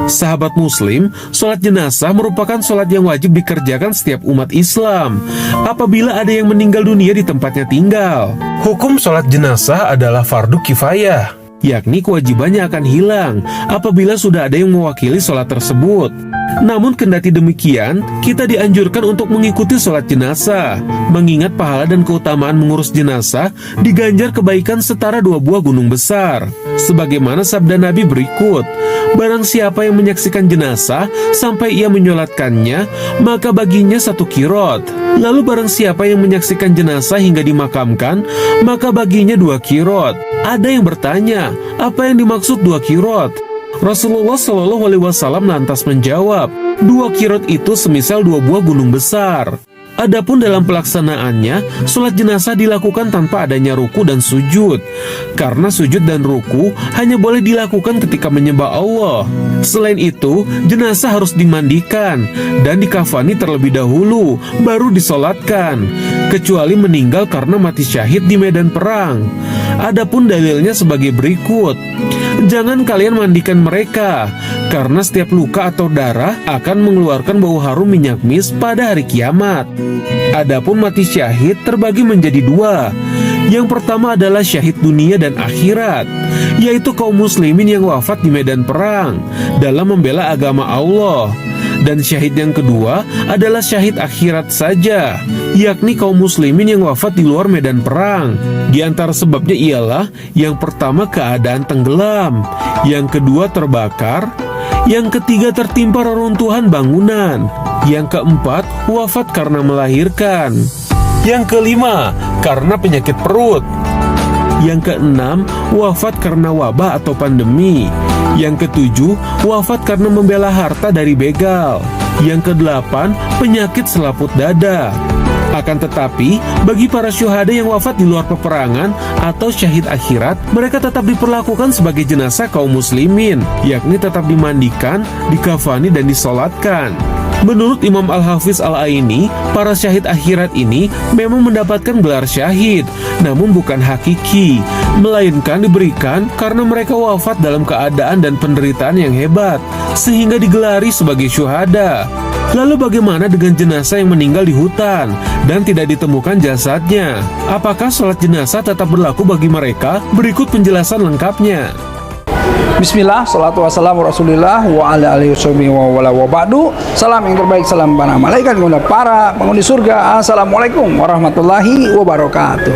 Sahabat muslim, sholat jenazah merupakan sholat yang wajib dikerjakan setiap umat Islam apabila ada yang meninggal dunia di tempatnya tinggal. Hukum sholat jenazah adalah fardu kifayah, yakni kewajibannya akan hilang apabila sudah ada yang mewakili sholat tersebut. Namun kendati demikian, kita dianjurkan untuk mengikuti sholat jenazah, mengingat pahala dan keutamaan mengurus jenazah diganjar kebaikan setara 2 buah gunung besar. Sebagaimana sabda Nabi berikut, barang siapa yang menyaksikan jenazah sampai ia menyolatkannya, maka baginya 1 kirot. Lalu barang siapa yang menyaksikan jenazah hingga dimakamkan, maka baginya 2 kirot. Ada yang bertanya, apa yang dimaksud 2 kirot? Rasulullah SAW lantas menjawab, 2 kirot itu semisal 2 buah gunung besar. Adapun dalam pelaksanaannya, sholat jenazah dilakukan tanpa adanya ruku dan sujud, karena sujud dan ruku hanya boleh dilakukan ketika menyembah Allah. Selain itu, jenazah harus dimandikan dan dikafani terlebih dahulu, baru disolatkan, kecuali meninggal karena mati syahid di medan perang. Adapun dalilnya sebagai berikut. Jangan kalian mandikan mereka, karena setiap luka atau darah akan mengeluarkan bau harum minyak mis pada hari kiamat. Adapun mati syahid terbagi menjadi 2. Yang pertama adalah syahid dunia dan akhirat, yaitu kaum muslimin yang wafat di medan perang dalam membela agama Allah. Dan syahid yang kedua adalah syahid akhirat saja, yakni kaum muslimin yang wafat di luar medan perang. Di antara sebabnya ialah, yang pertama keadaan tenggelam, yang kedua terbakar, yang ketiga tertimpa reruntuhan bangunan, yang keempat wafat karena melahirkan, yang kelima karena penyakit perut, yang keenam wafat karena wabah atau pandemi, yang ketujuh wafat karena membela harta dari begal, yang kedelapan penyakit selaput dada. Akan tetapi, bagi para syuhada yang wafat di luar peperangan atau syahid akhirat, mereka tetap diperlakukan sebagai jenazah kaum muslimin, yakni tetap dimandikan, dikafani, dan disolatkan. Menurut Imam Al-Hafiz Al-Aini, para syahid akhirat ini memang mendapatkan gelar syahid, namun bukan hakiki, melainkan diberikan karena mereka wafat dalam keadaan dan penderitaan yang hebat, sehingga digelari sebagai syuhada. Lalu bagaimana dengan jenazah yang meninggal di hutan dan tidak ditemukan jasadnya? Apakah sholat jenazah tetap berlaku bagi mereka? Berikut penjelasan lengkapnya. Bismillah, salatu wassalamu rasulillah wa ala alihi wa wala wa ba'du. Salam yang terbaik, salam para malaikat kepada para penghuni surga. Assalamualaikum warahmatullahi wabarakatuh.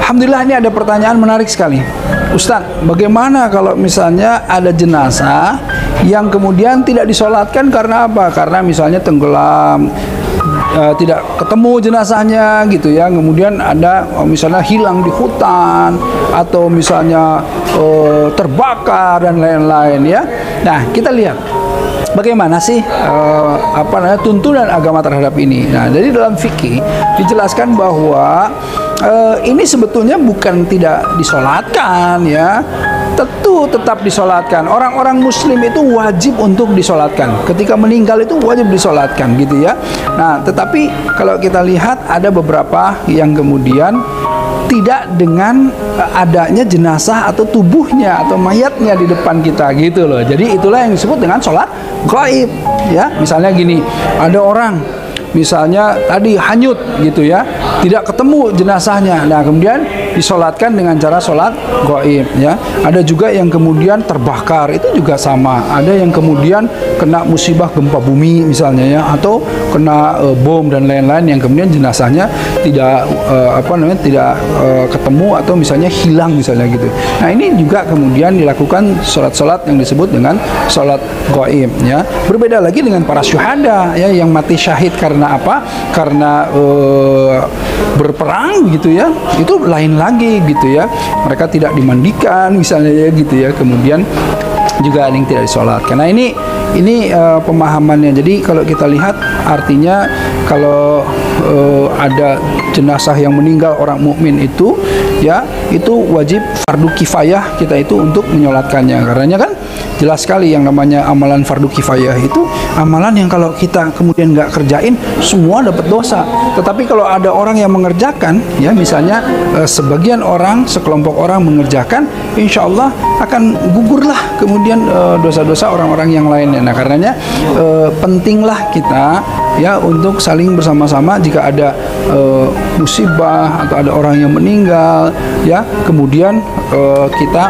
Alhamdulillah, ini ada pertanyaan menarik sekali. Ustadz, bagaimana kalau misalnya ada jenazah yang kemudian tidak disolatkan karena apa? Karena misalnya tenggelam, tidak ketemu jenazahnya gitu ya, kemudian ada misalnya hilang di hutan atau misalnya terbakar dan lain-lain ya. Nah, kita lihat bagaimana sih tuntunan agama terhadap ini. Nah, jadi dalam fikih dijelaskan bahwa ini sebetulnya bukan tidak disolatkan ya, tentu tetap disolatkan. Orang-orang muslim itu wajib untuk disolatkan. Ketika meninggal itu wajib disolatkan gitu ya. Nah, tetapi kalau kita lihat ada beberapa yang kemudian tidak dengan adanya jenazah atau tubuhnya atau mayatnya di depan kita gitu loh. Jadi itulah yang disebut dengan sholat gaib ya. Misalnya gini, ada orang misalnya tadi hanyut gitu ya, tidak ketemu jenazahnya. Nah, kemudian disolatkan dengan cara sholat gaib ya. Ada juga yang kemudian terbakar, itu juga sama. Ada yang kemudian kena musibah gempa bumi misalnya ya, atau kena bom dan lain-lain yang kemudian jenazahnya tidak tidak ketemu atau misalnya hilang misalnya gitu. Nah, ini juga kemudian dilakukan sholat-sholat yang disebut dengan sholat gaib ya. Berbeda lagi dengan para syuhada ya, yang mati syahid karena apa? Karena berperang gitu ya. Itu lain lagi gitu ya. Mereka tidak dimandikan misalnya ya gitu ya. Kemudian juga ada yang tidak disolatkan. Nah, ini pemahamannya. Jadi kalau kita lihat artinya kalau ada jenazah yang meninggal orang mukmin itu ya itu wajib fardu kifayah kita itu untuk menyolatkannya. Karenanya kan jelas sekali yang namanya amalan fardu kifayah itu amalan yang kalau kita kemudian nggak kerjain semua dapat dosa. Tetapi kalau ada orang yang mengerjakan, ya misalnya sebagian orang, sekelompok orang mengerjakan, insya Allah akan gugurlah kemudian dosa-dosa orang-orang yang lainnya. Nah karenanya pentinglah kita ya untuk saling bersama-sama jika ada musibah atau ada orang yang meninggal, ya kemudian kita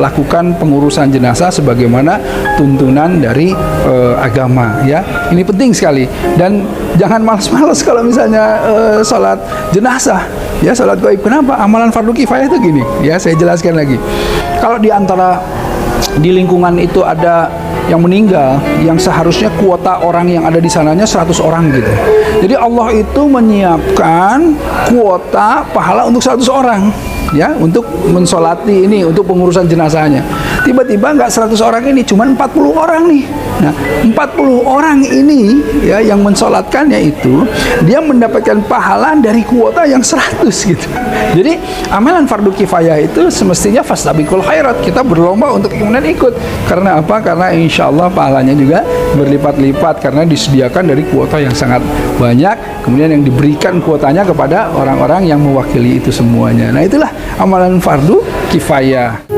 lakukan pengurusan jenazah sebagaimana tuntunan dari agama, ya ini penting sekali. Dan jangan malas-malas kalau misalnya sholat jenazah, ya sholat gaib. Kenapa? Amalan fardu kifayah itu gini, ya saya jelaskan lagi. Kalau di antara di lingkungan itu ada yang meninggal, yang seharusnya kuota orang yang ada di sananya 100 orang gitu. Jadi Allah itu menyiapkan kuota pahala untuk 100 orang, ya, untuk mensolati ini, untuk pengurusan jenazahnya. Tiba-tiba nggak 100 orang ini, cuma 40 orang nih. Nah, 40 orang ini ya yang mensolatkannya itu dia mendapatkan pahala dari kuota yang 100 gitu. Jadi amalan fardu kifayah itu semestinya fastabiqul khairat, kita berlomba untuk kemudian ikut. Karena apa? Karena insya Allah pahalanya juga berlipat-lipat karena disediakan dari kuota yang sangat banyak, kemudian yang diberikan kuotanya kepada orang-orang yang mewakili itu semuanya. Nah itulah amalan fardu kifayah.